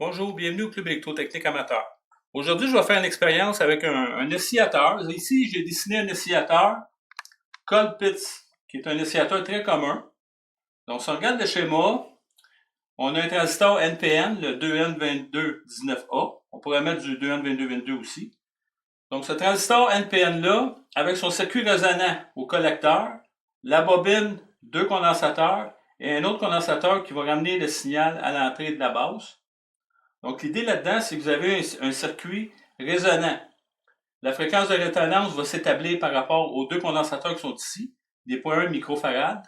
Bonjour, bienvenue au Club électrotechnique amateur. Aujourd'hui, je vais faire une expérience avec un oscillateur. Ici, j'ai dessiné un oscillateur Colpitts, qui est un oscillateur très commun. Donc, si on regarde le schéma, on a un transistor NPN, le 2N2219A. On pourrait mettre du 2N2222 aussi. Donc, ce transistor NPN-là, avec son circuit résonant au collecteur, la bobine, deux condensateurs et un autre condensateur qui va ramener le signal à l'entrée de la base. Donc, l'idée là-dedans, c'est que vous avez un circuit résonant. La fréquence de résonance va s'établir par rapport aux deux condensateurs qui sont ici, des 0,1 microfarad,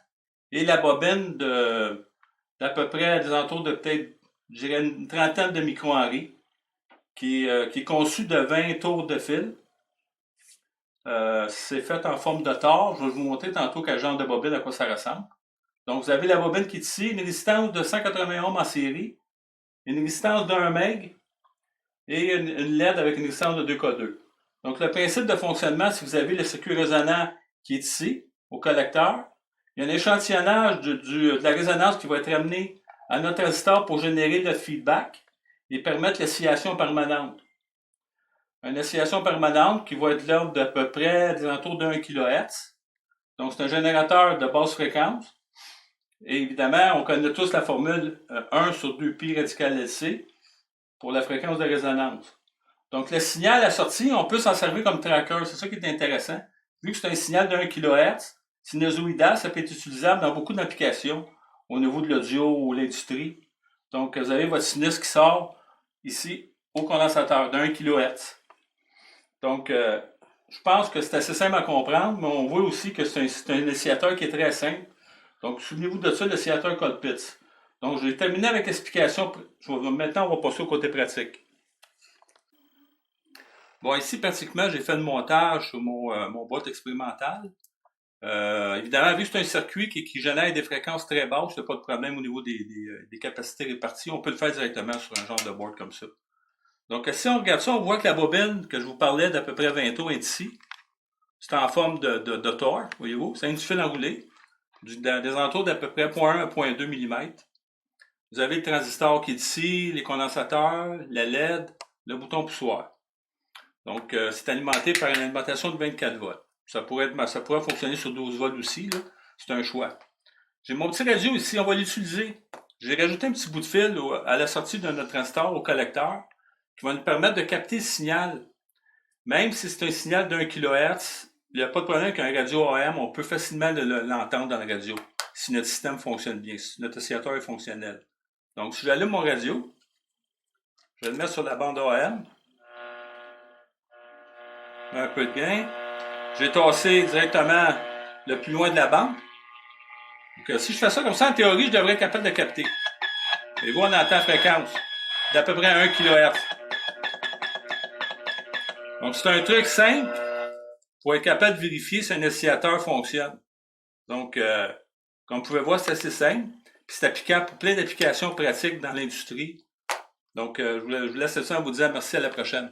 et la bobine d'à peu près des alentours de peut-être, je dirais, une trentaine de microhenry, qui est conçue de 20 tours de fil. C'est fait en forme de tore. Je vais vous montrer tantôt quel genre de bobine, à quoi ça ressemble. Donc, vous avez la bobine qui est ici, une résistance de 180 ohms en série, une résistance de 1 meg, et une LED avec une résistance de 2K2. Donc, le principe de fonctionnement, si vous avez le circuit résonant qui est ici, au collecteur, il y a un échantillonnage de la résonance qui va être amené à notre transistor pour générer le feedback et permettre l'oscillation permanente. Une oscillation permanente qui va être l'ordre d'à peu près des alentours de 1 kHz. Donc, c'est un générateur de basse fréquence. Et évidemment, on connaît tous la formule 1 sur 2 pi radical LC pour la fréquence de résonance. Donc, le signal à sortie, on peut s'en servir comme tracker. C'est ça qui est intéressant. Vu que c'est un signal de 1 kHz, sinusoïdal, ça peut être utilisable dans beaucoup d'applications au niveau de l'audio ou l'industrie. Donc, vous avez votre sinus qui sort ici au condensateur de 1 kHz. Donc, je pense que c'est assez simple à comprendre, mais on voit aussi que c'est un oscillateur qui est très simple. Donc, souvenez-vous de ça, l'oscillateur Colpitts. Donc, je vais terminer avec l'explication. Maintenant, on va passer au côté pratique. Bon, ici, pratiquement, j'ai fait le montage sur mon boîte expérimentale. Évidemment, vu que c'est un circuit qui génère des fréquences très basses, il n'y a pas de problème au niveau des capacités réparties. On peut le faire directement sur un genre de board comme ça. Donc, si on regarde ça, on voit que la bobine que je vous parlais d'à peu près 20 tours est ici. C'est en forme de tore, voyez-vous. C'est un du fil enroulé, des alentours d'à peu près 0,1 à 0,2 mm. Vous avez le transistor qui est ici, les condensateurs, la LED, le bouton poussoir. Donc, c'est alimenté par une alimentation de 24 volts. Ça pourrait fonctionner sur 12 volts aussi, là. C'est un choix. J'ai mon petit radio ici, on va l'utiliser. J'ai rajouté un petit bout de fil à la sortie de notre transistor au collecteur qui va nous permettre de capter le signal. Même si c'est un signal d'1 kHz, il n'y a pas de problème qu'un radio AM, on peut facilement l'entendre dans la radio si notre système fonctionne bien, si notre oscillateur est fonctionnel. Donc, si j'allume mon radio, je vais le mettre sur la bande AM. Un peu de gain. Je vais tasser directement le plus loin de la bande. Donc, si je fais ça comme ça, en théorie, je devrais être capable de capter. Et vous, on entend la fréquence d'à peu près 1 kHz. Donc, c'est un truc simple pour être capable de vérifier si un oscillateur fonctionne. Donc, comme vous pouvez voir, c'est assez simple. Puis c'est applicable pour plein d'applications pratiques dans l'industrie. Donc, je vous laisse ça en vous disant merci, à la prochaine.